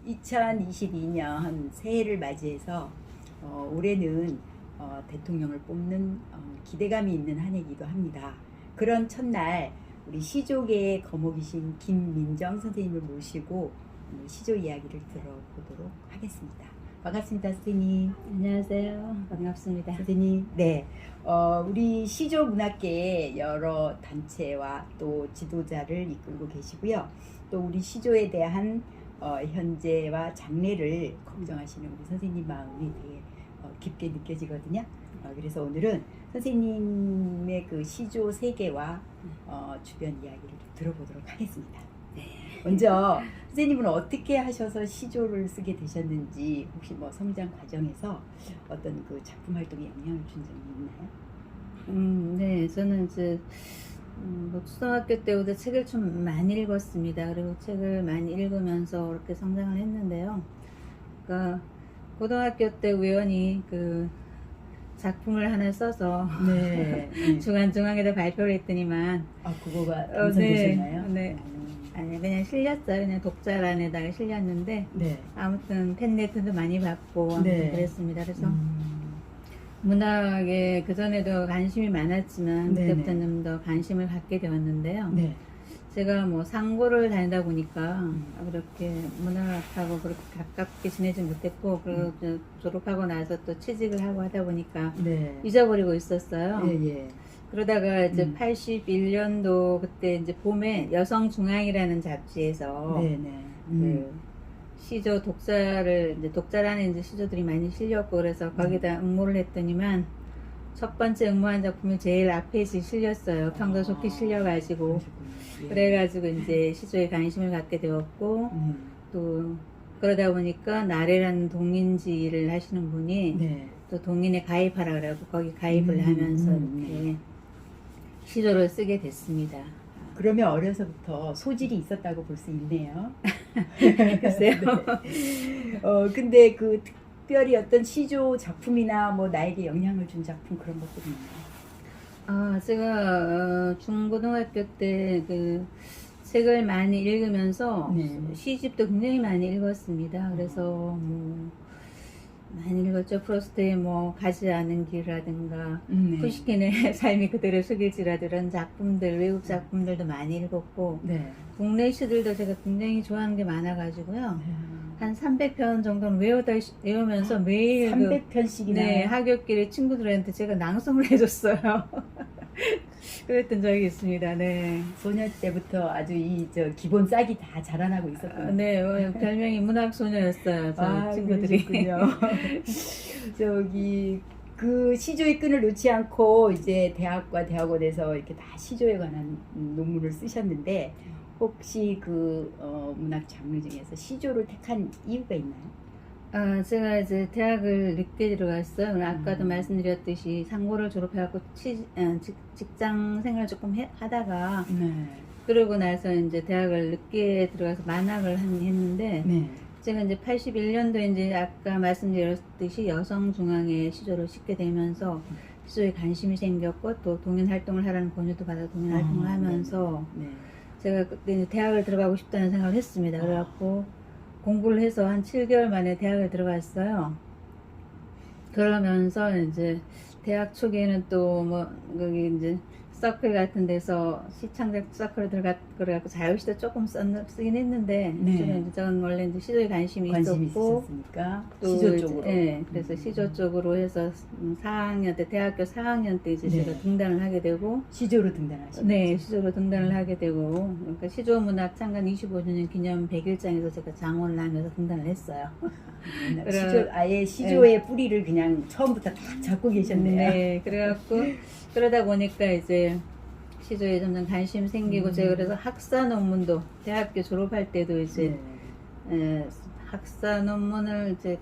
2022년 새해를 맞이해서 올해는 대통령을 뽑는 기대감이 있는 한 해이기도 합니다. 그런 첫날 우리 시조계의 거목이신 김민정 선생님을 모시고 시조 이야기를 들어보도록 하겠습니다. 반갑습니다, 선생님. 안녕하세요. 반갑습니다. 선생님, 네. 우리 시조 문학계의 여러 단체와 또 지도자를 이끌고 계시고요. 또 우리 시조에 대한 현재와 장래를 걱정하시는 우리 선생님 마음이 되게 깊게 느껴지거든요. 그래서 오늘은 선생님의 그 시조 세계와 주변 이야기를 좀 들어보도록 하겠습니다. 네. 먼저 선생님은 어떻게 하셔서 시조를 쓰게 되셨는지, 혹시 뭐 성장 과정에서 어떤 그 작품 활동에 영향을 준 점이 있나요? 네, 저는 이제 초등학교 때부터 책을 좀 많이 읽었습니다. 그리고 책을 많이 읽으면서 그렇게 성장을 했는데요. 그러니까 고등학교 때 우연히 그 작품을 하나 써서 네. 중앙에다 발표를 했더니만 그거가 당선되셨나요? 네. 아니 그냥 실렸어요. 그냥 독자란에다가 실렸는데 네. 아무튼 팬레터도 많이 받고 네. 그랬습니다. 그래서 문학에 그전에도 관심이 많았지만 네네. 그때부터는 좀 더 관심을 갖게 되었는데요. 네. 제가 뭐 상고를 다니다 보니까 그렇게 문학하고 그렇게 가깝게 지내지 못했고, 그리고 졸업하고 나서 또 취직을 하고 하다 보니까 네. 잊어버리고 있었어요. 예, 예. 그러다가 이제 81년도 그때 이제 봄에 여성중앙이라는 잡지에서 네, 네. 그 시조 독자를 이제 독자란에 이제 시조들이 많이 실렸고, 그래서 거기다 응모를 했더니만 첫 번째 응모한 작품이 제일 앞에 실렸어요. 평도 좋게 실려가지고. 예. 그래가지고 이제 시조에 관심을 갖게 되었고, 또 그러다 보니까 나래라는 동인지를 하시는 분이 네. 또 동인에 가입하라 그래갖고 거기 가입을 하면서 이렇게 시조를 쓰게 됐습니다. 그러면 어려서부터 소질이 있었다고 볼 수 있네요. 글쎄요. 네. 근데 그 특별히 어떤 시조 작품이나 뭐 나에게 영향을 준 작품 그런 것들이 있나요? 제가 중고등학교 때 그 책을 많이 읽으면서 네. 시집도 굉장히 많이 읽었습니다. 그래서 뭐 많이 읽었죠. 프로스트의 뭐 가지 않은 길이라든가 네. 푸시킨의 삶이 그대로 속일지라도 이런 작품들, 외국 작품들도 많이 읽었고, 네. 국내 시들도 제가 굉장히 좋아하는 게 많아가지고요. 한 300편 정도는 외우면서 매일 300편씩이나. 네, 하굣길에 친구들한테 제가 낭송을 해줬어요. 그랬던 적이 있습니다. 네. 소녀 때부터 아주 기본 싹이 다 자라나고 있었군요. 네, 별명이 문학소녀였어요. 저 친구들이. 저기 그 시조의 끈을 놓지 않고 이제 대학과 대학원에서 이렇게 다 시조에 관한 논문을 쓰셨는데, 혹시 그 문학 장르 중에서 시조를 택한 이유가 있나요? 제가 이제 대학을 늦게 들어갔어요. 아까도 말씀드렸듯이 상고를 졸업해갖고 직장 생활 조금 하다가 네. 그러고 나서 이제 대학을 늦게 들어가서 만학을 했는데, 네. 제가 이제 81년도에 이제 아까 말씀드렸듯이 여성중앙에 시조를 싣게 되면서 시조에 관심이 생겼고, 또 동인 활동을 하라는 권유도 받아 동인 활동을 하면서 네. 제가 그때 이제 대학을 들어가고 싶다는 생각을 했습니다. 그래갖고 공부를 해서 한 7개월 만에 대학을 들어갔어요. 그러면서 이제 대학 초기에는 또 뭐 거기 이제 서클 같은 데서 시창작 서클에 들어가고 자유시도 조금 쓰긴 했는데, 네. 저는 원래 이제 시조에 관심이 관심이 있었고, 있었으니까 또 시조 이제, 쪽으로. 네, 그래서 시조 쪽으로 해서 4학년 때, 대학교 4학년 때 이제 네. 제가 등단을 하게 되고, 시조로 등단하신 네, 거죠? 시조로 등단을 하게 되고, 그러니까 시조문학 창간 25주년 기념 100일장에서 제가 장원을 하면서 등단을 했어요. 아예 시조의 뿌리를 그냥 처음부터 다 잡고 계셨네요. 네, 그래갖고 그러다 보니까 이제 시조에 점점 관심 생기고, 제가 그래서 학사 논문도 대학교 졸업할 때도 이제 학사 논문을 이제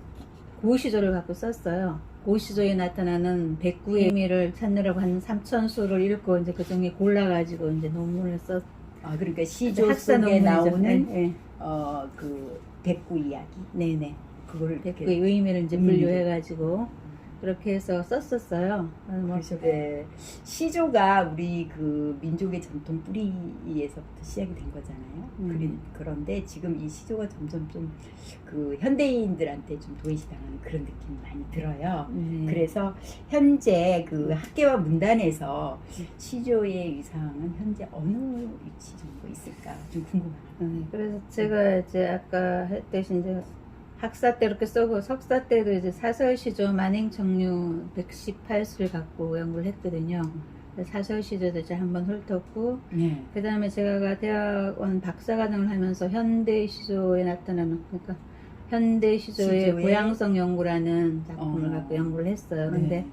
고시조를 갖고 썼어요. 고시조에 나타나는 백구의 의미를 찾느라고 한 3,000수를 읽고 이제 그 중에 골라가지고 이제 논문을 썼. 그러니까 시조 학사 속에 논문이죠. 나오는 네. 그 백구 이야기. 네네. 그거를 백구의 의미를 이제 분류해가지고 그렇게 해서 썼었어요. 뭐, 그렇죠. 네. 시조가 우리 그 민족의 전통 뿌리에서부터 시작이 된 거잖아요. 그런데 지금 이 시조가 점점 좀 그 현대인들한테 좀 도외시당하는 그런 느낌이 많이 들어요. 그래서 현재 그 학계와 문단에서 시조의 위상은 현재 어느 위치 정도 있을까 좀 궁금하네요. 그래서 제가 이제 아까 했듯이 이제 학사 때 이렇게 쓰고 석사 때도 이제 사설시조 만행청류 118수를 갖고 연구를 했거든요. 사설시조도 이제 한번 훑었고, 네. 그 다음에 제가 대학원 박사과정을 하면서 현대시조에 나타나는, 그러니까 현대시조의 시조의 고양성 연구라는 작품을 갖고 연구를 했어요. 근데 네.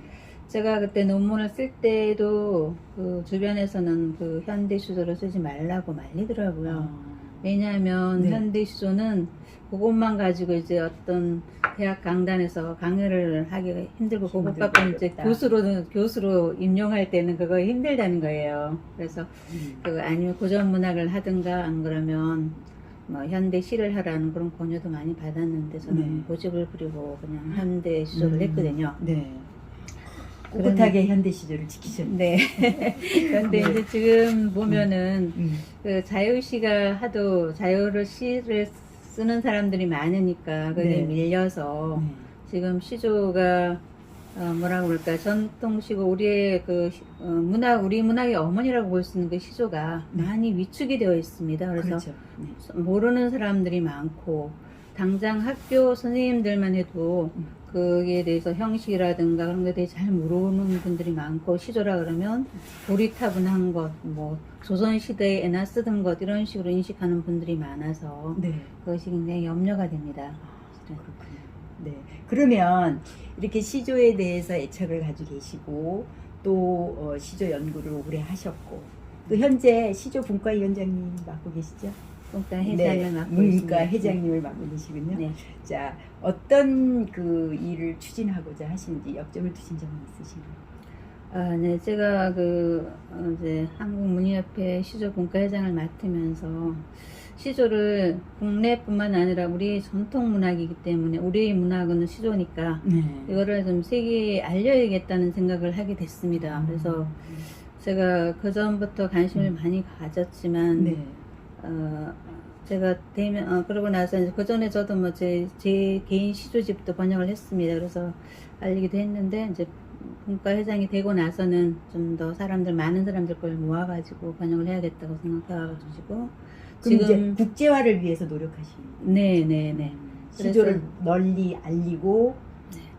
제가 그때 논문을 쓸 때도 그 주변에서는 그 현대시조를 쓰지 말라고 말리더라고요. 왜냐하면 네. 현대시조는 그것만 가지고 이제 어떤 대학 강단에서 강의를 하기가 힘들고 그것 갖고 이제 교수로 임용할 때는 그거 힘들다는 거예요. 그래서 그 아니면 고전 문학을 하든가 안 그러면 뭐 현대 시를 하라는 그런 권유도 많이 받았는데 저는 고집을 부리고 그냥 현대 시조를 했거든요. 네. 꿋꿋하게 현대 시조를 지키셨네요. 네. 그런데 이제 지금 보면은 그 자유시가 하도 시를 쓰는 사람들이 많으니까 거기에 밀려서 지금 시조가 뭐라고 그럴까 전통시고 우리의 그 우리 문학의 어머니라고 볼 수 있는 그 시조가 많이 위축이 되어 있습니다. 그래서 그렇죠. 모르는 사람들이 많고 당장 학교 선생님들만 해도 거기에 대해서 형식이라든가 그런 것에 대해 잘 모르는 분들이 많고 시조라 그러면 고리타분한 것, 뭐 조선시대에 애나 쓰던 것 이런 식으로 인식하는 분들이 많아서 그것이 굉장히 염려가 됩니다. 그렇군요. 네. 그러면 이렇게 시조에 대해서 애착을 가지고 계시고 또 시조 연구를 오래 하셨고 또 현재 시조 분과위원장님 맡고 계시죠? 문과 회장을 맡고 있습니다. 문과 회장님을 맡고 계시군요. 네. 자, 어떤 그 일을 추진하고자 하시는지 역점을 두신 점은 있으신가요? 네, 제가 이제 한국문희협회 시조 분과회장을 맡으면서 시조를 국내뿐만 아니라 우리 전통 문학이기 때문에 우리의 문학은 시조니까 이거를 좀 세계에 알려야겠다는 생각을 하게 됐습니다. 그래서 제가 그 전부터 관심을 많이 가졌지만 제가 그러고 나서 이제 그 전에 저도 뭐 제 개인 시조집도 번역을 했습니다. 그래서 알리기도 했는데 이제 분과 회장이 되고 나서는 좀 더 많은 사람들 걸 모아가지고 번역을 해야겠다고 생각해가지고 지금 이제 국제화를 위해서 노력하시는 네네네. 시조를 널리 알리고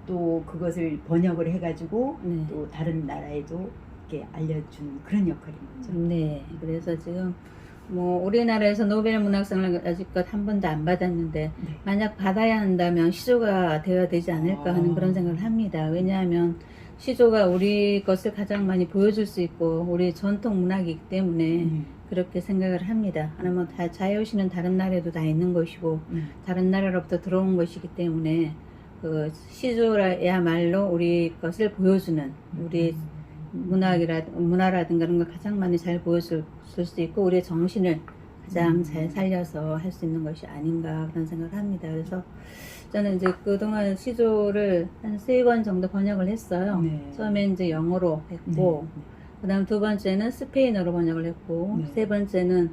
또 그것을 번역을 해가지고 또 다른 나라에도 이렇게 알려주는 그런 역할인 거죠. 네. 그래서 지금 뭐 우리나라에서 노벨 문학상을 아직껏 한 번도 안 받았는데 만약 받아야 한다면 시조가 되어야 되지 않을까 하는 그런 생각을 합니다. 왜냐하면 시조가 우리 것을 가장 많이 보여줄 수 있고 우리 전통 문학이기 때문에 그렇게 생각을 합니다. 하나면 다 자유시는 다른 나라에도 다 있는 것이고 다른 나라로부터 들어온 것이기 때문에 그 시조야말로 우리 것을 보여주는 우리 문화라든가 그런 걸 가장 많이 잘 보여줄 수 있고 우리의 정신을 가장 잘 살려서 할 수 있는 것이 아닌가 그런 생각을 합니다. 그래서 저는 이제 그동안 시조를 한 3권 정도 번역을 했어요. 처음에 이제 영어로 했고 그 다음 2번째는 스페인어로 번역을 했고 3번째는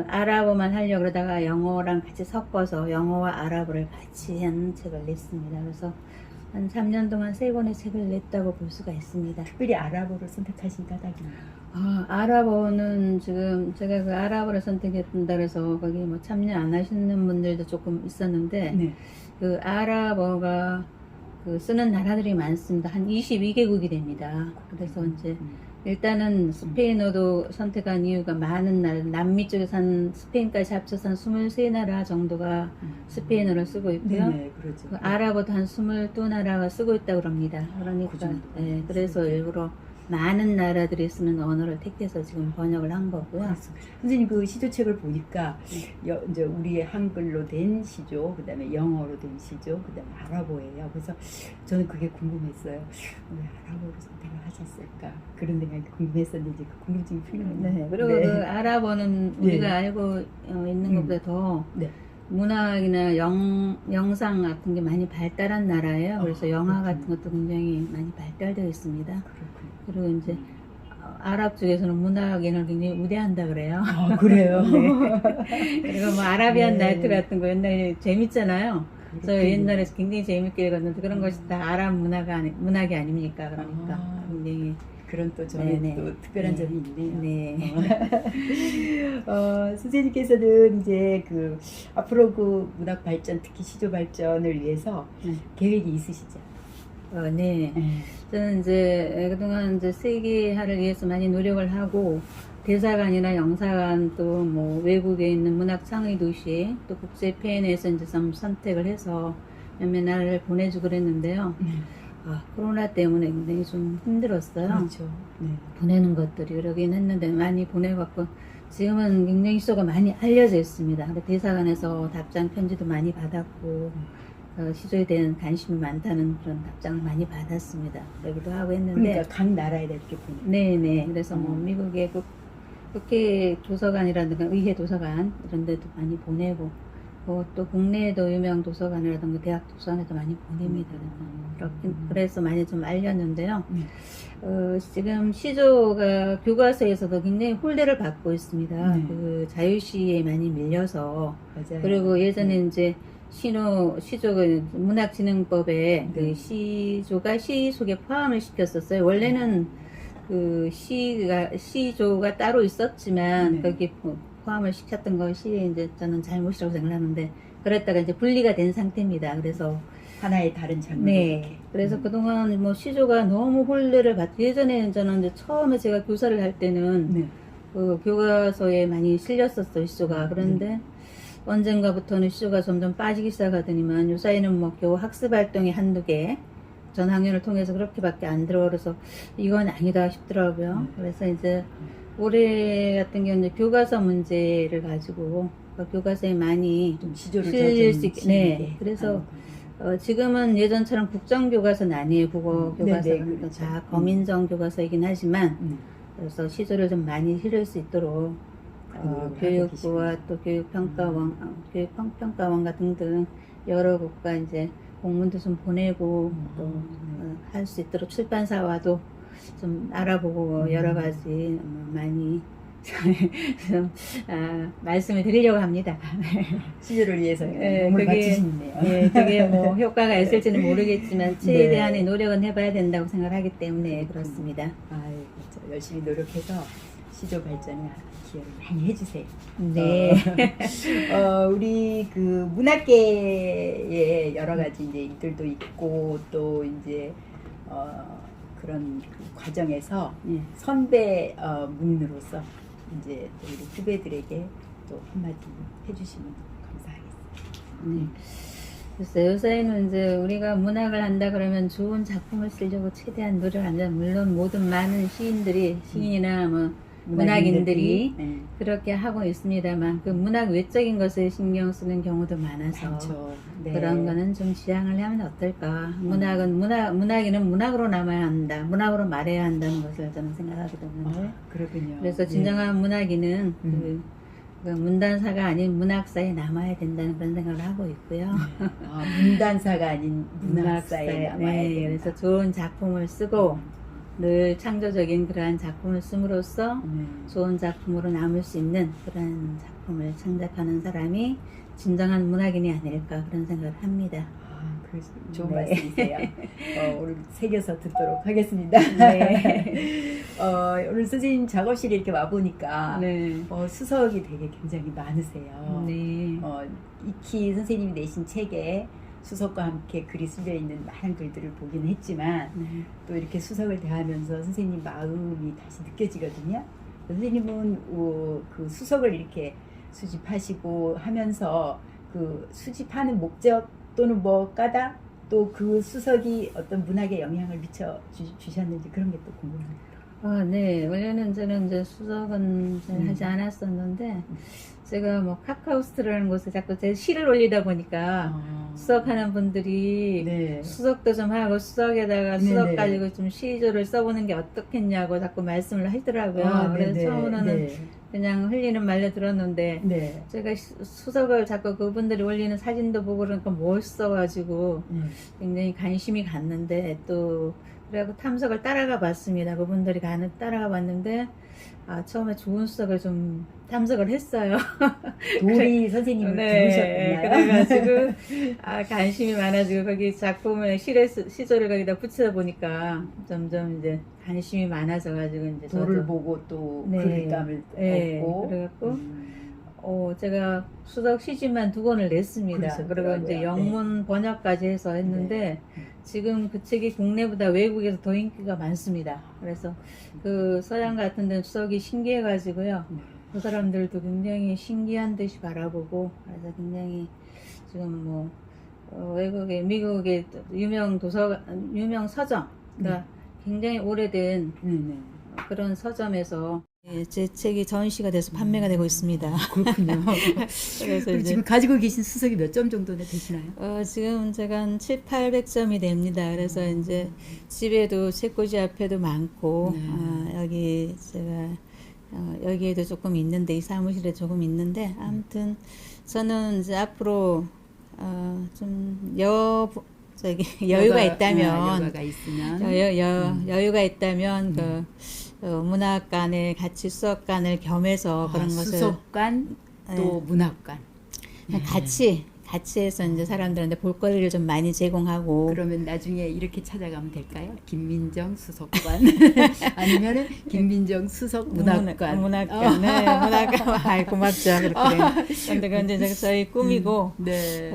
아랍어만 하려고 그러다가 영어랑 같이 섞어서 영어와 아랍어를 같이 한 책을 냈습니다. 그래서 한 3년 동안 3권의 책을 냈다고 볼 수가 있습니다. 특별히 아랍어를 선택하신 까닭이나요? 아랍어는 지금 제가 그 아랍어를 선택했다 그래서 거기 뭐 참여 안 하시는 분들도 조금 있었는데 그 아랍어가 그 쓰는 나라들이 많습니다. 한 22개국이 됩니다. 그래서 이제 일단은 스페인어도 선택한 이유가 많은 나라, 남미 쪽에서 한 스페인까지 합쳐서 한 23나라 정도가 스페인어를 쓰고 있고요. 그렇죠. 그 아랍어도 한 22나라가 쓰고 있다고 합니다. 그러니까, 그래서 일부러 많은 나라들이 쓰는 언어를 택해서 지금 번역을 한 거고요. 선생님 그 시조책을 보니까 이제 우리 한글로 된 시조, 그 다음에 영어로 된 시조, 그 다음에 아랍어예요. 그래서 저는 그게 궁금했어요. 왜 아랍어로 선택을 하셨을까? 그런 생각이 궁금했었는데 그 궁금증이 풀리네요. 그리고 그 아랍어는 우리가 알고 있는 것보다 더 문학이나 영상 같은 게 많이 발달한 나라예요. 그래서 영화 같은 것도 굉장히 많이 발달되어 있습니다. 그렇군요. 그리고 이제 아랍 쪽에서는 문학인을 굉장히 우대한다 그래요. 아, 그래요? 네. 그리고 뭐 아라비안 네. 나이트 같은 거 옛날에 재밌잖아요. 저 그렇군요. 옛날에 굉장히 재밌게 읽었는데 그런 것이 다 아랍 문학이 아닙니까? 그러니까 아. 굉장히 그런 또 저는 네네. 또 특별한 네. 점이 있네요. 네. 선생님께서는 이제 그 앞으로 그 문학 발전, 특히 시조 발전을 위해서 네. 계획이 있으시죠? 네. 저는 이제 그동안 이제 세계화를 위해서 많이 노력을 하고 대사관이나 영사관 또 뭐 외국에 있는 문학 창의 도시 또 국제 페인에서 이제 좀 선택을 해서 몇몇 나라를 보내주고 그랬는데요. 코로나 때문에 굉장히 좀 힘들었어요. 그렇죠. 네. 보내는 것들이 그러긴 했는데 많이 보내갖고 지금은 굉장히 시조가 많이 알려져 있습니다. 근데 대사관에서 답장 편지도 많이 받았고 시조에 대한 관심이 많다는 그런 답장을 많이 받았습니다. 그러기도 하고 했는데 그러니까 각 나라에다 이렇게 보내요. 네네. 그래서 뭐 미국의 국회 도서관이라든가 의회 도서관 이런 데도 많이 보내고 또 국내에도 유명 도서관이라든가 대학 도서관에도 많이 보냅니다. 그래서 많이 좀 알렸는데요. 지금 시조가 교과서에서도 굉장히 혼례를 받고 있습니다. 네. 그 자유시에 많이 밀려서 맞아요. 그리고 예전에 이제 시조가 문학진흥법에 네. 그 시조가 시 속에 포함을 시켰었어요. 원래는 그 시조가 따로 있었지만 네. 거기 포함을 시켰던 것이 이제 저는 잘못이라고 생각하는데 그랬다가 이제 분리가 된 상태입니다. 그래서 하나의 다른 장르. 네. 그래서 그동안 뭐 시조가 너무 혼례를 받고 예전에는 저는 이제 처음에 제가 교사를 할 때는 네. 그 교과서에 많이 실렸었어요, 시조가. 그런데 언젠가부터는 시조가 점점 빠지기 시작하더니만 요사이는 뭐 겨우 학습 활동이 한두 개 전학년을 통해서 그렇게밖에 안 들어 그래서 이건 아니다 싶더라고요. 그래서 이제 올해 같은 경우는 이제 교과서 문제를 가지고 교과서에 많이 좀 시조를 실릴 수 좀 있게. 네. 지니게 그래서 하는 지금은 예전처럼 국정 교과서는 아니에요. 국어 네네, 교과서는 그렇죠. 다 검인정 교과서이긴 하지만 거군요. 그래서 시조를 좀 많이 실을 수 있도록 노력을 교육부와 하고 또 교육평가원과 등등 여러 곳과 이제 공문도 좀 보내고 또 할 수 있도록 출판사와도 좀 알아보고 여러 가지 많이 좀 말씀을 드리려고 합니다. 시조를 위해서 네, 몸을 그게- 바치시네요. 네, 그게 뭐 효과가 있을지는 모르겠지만 최대한의 네. 노력은 해봐야 된다고 생각하기 때문에 그렇습니다. 그렇죠. 열심히 노력해서 시조 발전에 기여를 많이 해주세요. 네. 우리 그 문학계에 여러 가지 이제 일들도 있고 또 이제 그런 그 과정에서 네. 선배 문인으로서 이제 또 우리 후배들에게 또 한마디 해주시면 감사하겠습니다. 네. 글쎄요, 요새는 이제 우리가 문학을 한다 그러면 좋은 작품을 쓰려고 최대한 노력을 한다. 물론 모든 많은 시인이나 뭐 문학인들이 네. 그렇게 하고 있습니다만 그 문학 외적인 것에 신경 쓰는 경우도 많아서 많죠. 네. 그런 거는 좀 지양을 하면 어떨까. 문학인은 문학으로 남아야 한다. 문학으로 말해야 한다는 것을 저는 생각하거든요. 그렇군요. 그래서 진정한 문학인은 음. 그 문단사가 아닌 문학사에 남아야 된다는 그런 생각을 하고 있고요. 문단사가 아닌 문학사에 남아야 네, 된다. 그래서 좋은 작품을 쓰고 늘 창조적인 그러한 작품을 씀으로써 좋은 작품으로 남을 수 있는 그런 작품을 창작하는 사람이 진정한 문학인이 아닐까 그런 생각을 합니다. 좋은 네. 말씀이세요. 오늘 새겨서 듣도록 하겠습니다. 네. 오늘 선생님 작업실에 이렇게 와보니까 네. 수석이 되게 굉장히 많으세요. 네. 익히 선생님이 내신 책에 수석과 함께 글이 쓸려 있는 많은 글들을 보긴 했지만 네. 또 이렇게 수석을 대하면서 선생님 마음이 다시 느껴지거든요. 선생님은 그 수석을 이렇게 수집하시고 하면서 그 수집하는 목적 또는 뭐 까닭 또 그 수석이 어떤 문학에 영향을 미쳐 주셨는지 그런 게 또 궁금합니다. 네. 원래는 저는 이제 수석은 하지 않았었는데 제가 뭐 카카오스트라는 곳에 자꾸 제 시를 올리다 보니까 수석하는 분들이 네. 수석도 좀 하고 수석에다가 네네. 수석 가지고 좀 시조를 써보는 게 어떻겠냐고 자꾸 말씀을 하시더라고요. 그래서 처음에는 그냥 흘리는 말로 들었는데 네. 제가 수석을 자꾸 그분들이 올리는 사진도 보고 그러니까 멋있어가지고 굉장히 관심이 갔는데 또 그래갖고 탐석을 따라가 봤습니다. 그분들이 따라가 봤는데 처음에 좋은 수석을 좀 탐색을 했어요. 도리 선생님을 네, 부르셨구나요. 그래가지고 관심이 많아지고 거기 작품을 시조를 거기다 붙이다 보니까 점점 이제 관심이 많아져가지고 이제 돌을 저도 보고 또 네. 그릴감을 네, 얻고 그래갖고 제가 수석 시집만 2권을 냈습니다. 그러셨더라고요. 그리고 이제 영문 번역까지 해서 했는데 네. 지금 그 책이 국내보다 외국에서 더 인기가 많습니다. 그래서 그 서양 같은 데는 수석이 신기해가지고요. 그 사람들도 굉장히 신기한 듯이 바라보고 그래서 굉장히 지금 뭐 외국의 미국의 유명 서점 그러니까 굉장히 오래된 그런 서점에서 제 책이 전시가 돼서 판매가 되고 있습니다. 그렇군요. 그래서 이제 지금 가지고 계신 수석이 몇 점 정도나 되시나요? 지금 제가 한 700~800점이 됩니다. 그래서 이제 집에도 책꽂이 앞에도 많고 여기 제가 여기에도 조금 있는데 이 사무실에 조금 있는데 아무튼 저는 이제 앞으로 좀 여유가 있다면 여유가 있으면 여유가 있다면 그 문학관에 같이 수석관을 겸해서 그런 것을 수석관 또 문학관 같이 해서 이제 사람들한테 볼거리를 좀 많이 제공하고 그러면 나중에 이렇게 찾아가면 될까요? 김민정 수석관 아니면은 김민정 수석 문학관 문학관 고맙죠. 그런데 그건 이제 저희 꿈이고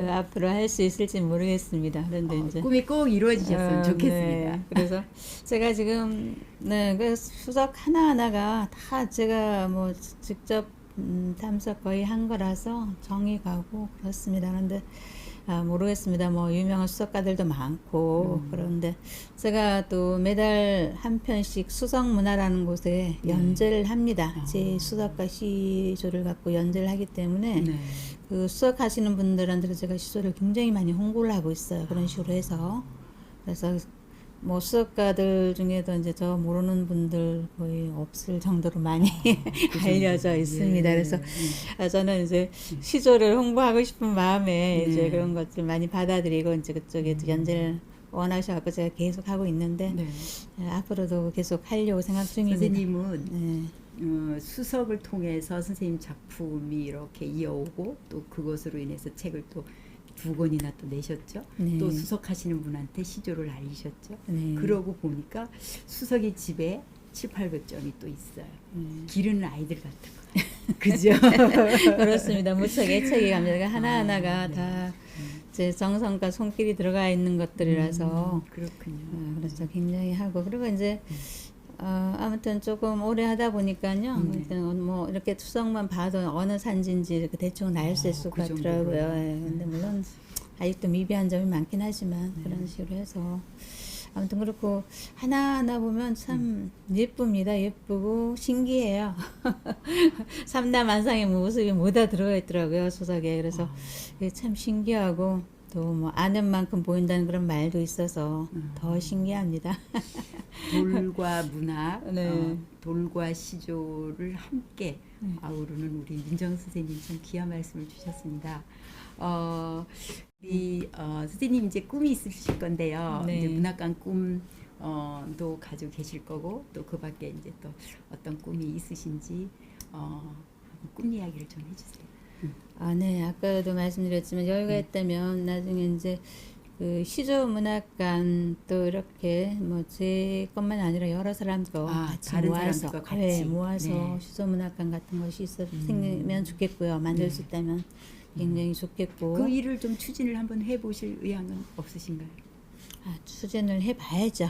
앞으로 할 수 있을지 모르겠습니다. 그런데 이제 꿈이 꼭 이루어지셨으면 좋겠습니다. 네. 그래서 제가 지금 그 수석 하나하나가 다 제가 뭐 직접 탐색 거의 한 거라서 정이 가고 그렇습니다. 그런데 모르겠습니다. 뭐 유명한 수석가들도 많고 그런데 제가 또 매달 한 편씩 수석문화라는 곳에 연재를 합니다. 제 수석가 시조를 갖고 연재를 하기 때문에 그 수석하시는 분들한테 제가 시조를 굉장히 많이 홍보를 하고 있어요. 그런 식으로 해서 그래서 뭐 수석가들 중에도 이제 저 모르는 분들 거의 없을 정도로 많이 알려져 있습니다. 그래서 저는 이제 시조를 홍보하고 싶은 마음에 이제 그런 것들 많이 받아들이고 이제 그쪽에 연재를 원하셔갖고 제가 계속 하고 있는데 앞으로도 계속 하려고 생각 중입니다. 선생님은 수석을 통해서 선생님 작품이 이렇게 이어오고 또 그것으로 인해서 책을 또 2권이나 또 내셨죠. 또 수석하시는 분한테 시조를 알리셨죠. 그러고 보니까 수석이 집에 700~800점이 또 있어요. 기르는 아이들 같은 거. 그죠? 그렇습니다. 무척 애착이 갑니다. 하나하나가 다 제 정성과 손길이 들어가 있는 것들이라서 그렇군요. 그래서 굉장히 하고 그리고 이제 아무튼 조금 오래 하다 보니까요. 뭐 이렇게 수석만 봐도 어느 산지인지 이렇게 대충 알 수 같더라고요. 근데 물론 아직도 미비한 점이 많긴 하지만 그런 식으로 해서 아무튼 그렇고 하나하나 보면 참 예쁩니다. 예쁘고 신기해요. 삼다만상의 모습이 모두 들어가 있더라고요. 수석에. 그래서 그게 참 신기하고 또 뭐 아는 만큼 보인다는 그런 말도 있어서 더 신기합니다. 돌과 문학, 돌과 시조를 함께 아우르는 우리 민정 선생님 참 귀한 말씀을 주셨습니다. 우리 선생님 이제 꿈이 있으실 건데요. 이제 문학관 꿈도 가지고 계실 거고 또 그 밖에 이제 또 어떤 꿈이 있으신지 꿈 이야기를 좀 해주세요. 네, 아까도 말씀드렸지만 여유가 있다면 나중에 이제 그 시조 문학관 또 이렇게 뭐 제 것만 아니라 여러 사람들과 같이 다른 모아서 사람들과 같이 모아서 시조 문학관 같은 것이 생기면 좋겠고요. 만들 수 있다면 굉장히 좋겠고 그 일을 좀 추진을 한번 해보실 의향은 없으신가요? 추진을 해봐야죠.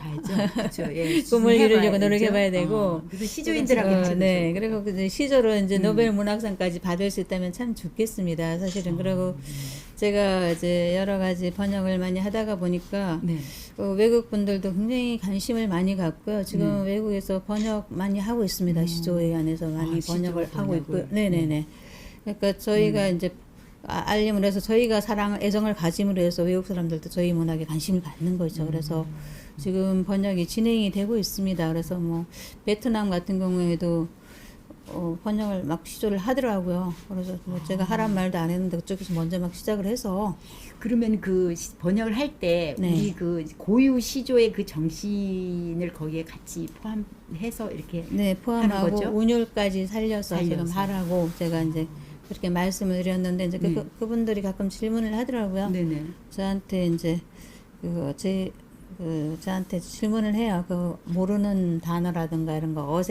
그렇죠. 꿈을 이루려고 노력해봐야 되고. 그래서 시조인들하고 그리고 그 시조로 이제 노벨 문학상까지 받을 수 있다면 참 좋겠습니다. 사실은 그리고 제가 이제 여러 가지 번역을 많이 하다가 보니까 외국 분들도 굉장히 관심을 많이 갖고요. 지금 외국에서 번역 많이 하고 있습니다. 시조에 관해서 많이 번역을 하고 있고요. 그러니까 저희가 이제 알림을 해서 저희가 애정을 가짐으로 해서 외국 사람들도 저희 문학에 관심을 갖는 거죠. 그래서 지금 번역이 진행이 되고 있습니다. 그래서 뭐 베트남 같은 경우에도 번역을 막 시조를 하더라고요. 그래서 뭐 제가 하란 말도 안 했는데 그쪽에서 먼저 막 시작을 해서 그러면 그 번역을 할 때 네. 우리 그 고유 시조의 그 정신을 거기에 같이 포함해서 이렇게 네, 하는 포함하고 거죠? 운율까지 살려서 지금 살려서. 하라고 제가 이제 그렇게 말씀을 드렸는데 이제 네. 그분들이 가끔 질문을 하더라고요. 네네. 저한테 이제 저한테 질문을 해요. 그 모르는 단어라든가 이런 거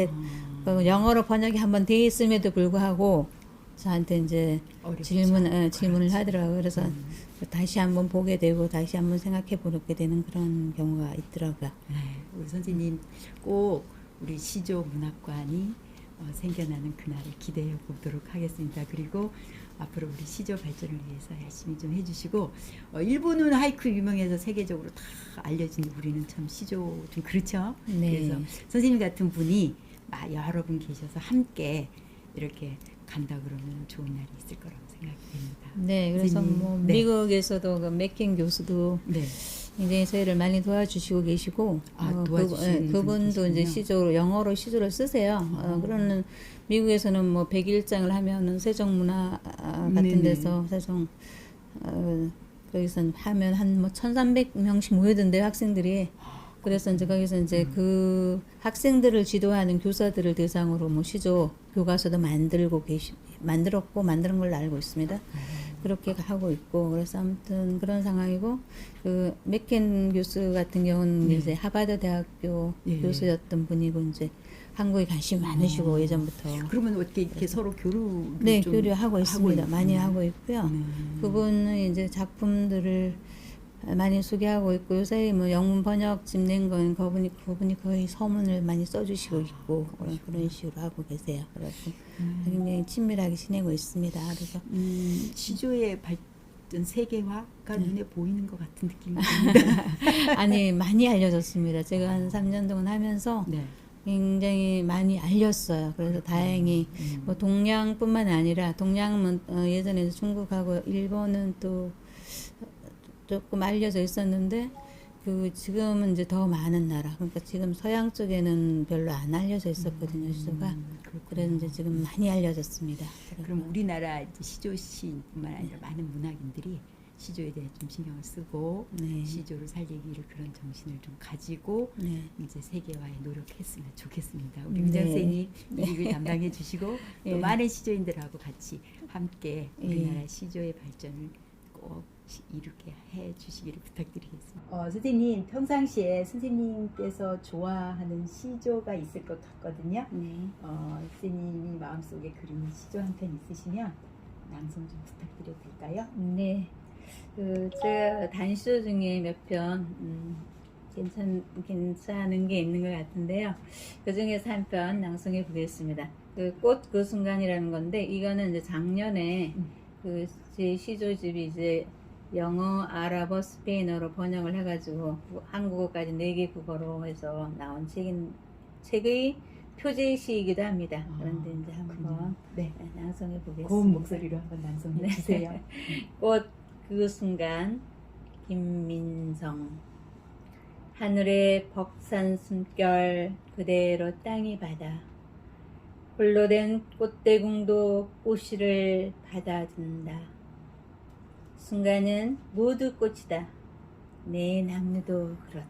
그 영어로 번역이 한번 돼 있음에도 불구하고 저한테 이제 어렵죠. 질문을 하더라고요. 그래서 다시 한번 보게 되고 다시 한번 생각해 보게 되는 그런 경우가 있더라고요. 네, 우리 선생님 꼭 우리 시조 문학관이 생겨나는 그날을 기대해 보도록 하겠습니다. 그리고 앞으로 우리 시조 발전을 위해서 열심히 좀 해주시고 일본은 하이쿠 유명해서 세계적으로 다 알려진 우리는 참 시조 좀 그렇죠. 네. 그래서 선생님 같은 분이 여러 분 계셔서 함께 이렇게 간다 그러면 좋은 날이 있을 거라고 생각이 됩니다. 네, 그래서 선생님, 뭐 네. 미국에서도 그 맥킨 교수도 네. 굉장히 저희를 많이 도와주시고 계시고 도와주시는 그분도 분이 이제 계시군요. 영어로 시조를 쓰세요. 그러는 미국에서는 뭐 100일장을 하면은 세종문화 같은 네네. 데서 세종 거기서 하면 한 뭐 1,300명씩 모이던데요, 학생들이. 그래서 이제 거기서 이제 그 학생들을 지도하는 교사들을 대상으로 뭐 시조 교과서도 만들었고 만드는 걸로 알고 있습니다. 그렇게 하고 있고 그래서 아무튼 그런 상황이고 그 맥켄 교수 같은 경우는 이제 하버드 대학교 예. 교수였던 분이고 이제 한국에 관심이 많으시고 예전부터 그러면 어떻게 이렇게 서로 교류 네 교류하고 있습니다. 있구나. 많이 하고 있고요. 그분은 이제 작품들을 많이 소개하고 있고 요새 뭐 영문 번역집 낸 건 그분이 거의 서문을 많이 써주시고 있고 그런 식으로 하고 계세요. 그래서 굉장히 친밀하게 지내고 있습니다. 그래서 시조의 발전 세계화가 눈에 보이는 것 같은 느낌이 듭니다. 아니 많이 알려졌습니다. 제가 한 3년 동안 하면서 네. 굉장히 많이 알렸어요. 그래서 다행히 뭐 동양뿐만 아니라 동양은 예전에 중국하고 일본은 또 조금 알려져 있었는데 지금은 이제 더 많은 나라 그러니까 지금 서양 쪽에는 별로 안 알려져 있었거든요 시조가 그래서 이제 지금 많이 알려졌습니다. 그럼 우리나라 이제 시조시뿐만 아니라 많은 문학인들이 시조에 대해 좀 신경을 쓰고 네. 시조를 살리기를 그런 정신을 좀 가지고 네. 이제 세계화에 노력했으면 좋겠습니다. 우리 네. 은정 선생님이 이익을 담당해 주시고 또 예. 많은 시조인들하고 같이 함께 우리나라 예. 시조의 발전을 꼭 이렇게 해 주시기를 부탁드리겠습니다. 선생님 평상시에 선생님께서 좋아하는 시조가 있을 것 같거든요. 네. 선생님이 마음속에 그리는 시조 한 편 있으시면 낭송 좀 부탁드려도 될까요? 네. 제가 단시조 중에 몇 편 괜찮은 게 있는 것 같은데요. 그 중에서 한 편 낭송해 보겠습니다. 꽃 그 순간이라는 건데 이거는 이제 작년에 제 시조집이 이제 영어, 아랍어, 스페인어로 번역을 해가지고 한국어까지 4개 국어로 해서 나온 책의 표제시이기도 합니다. 그런데 이제 한번 네. 낭송해 보겠습니다. 고운 목소리로 한번 낭송해 네. 주세요. 꽃 그 순간 김민성 하늘의 벅산 숨결 그대로 땅이 받아 홀로 된 꽃대궁도 꽃씨를 받아준다. 순간은 모두 꽃이다. 내 나무도 그렇다.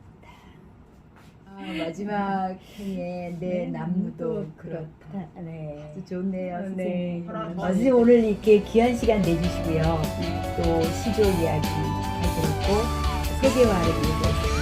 마지막 행에 내 남무도 그렇다. 네. 아주 좋네요, 네. 선생님. 선생님 오늘 이렇게 귀한 시간 내주시고요. 또 시조 이야기 잘 들었고 세계화를 위해서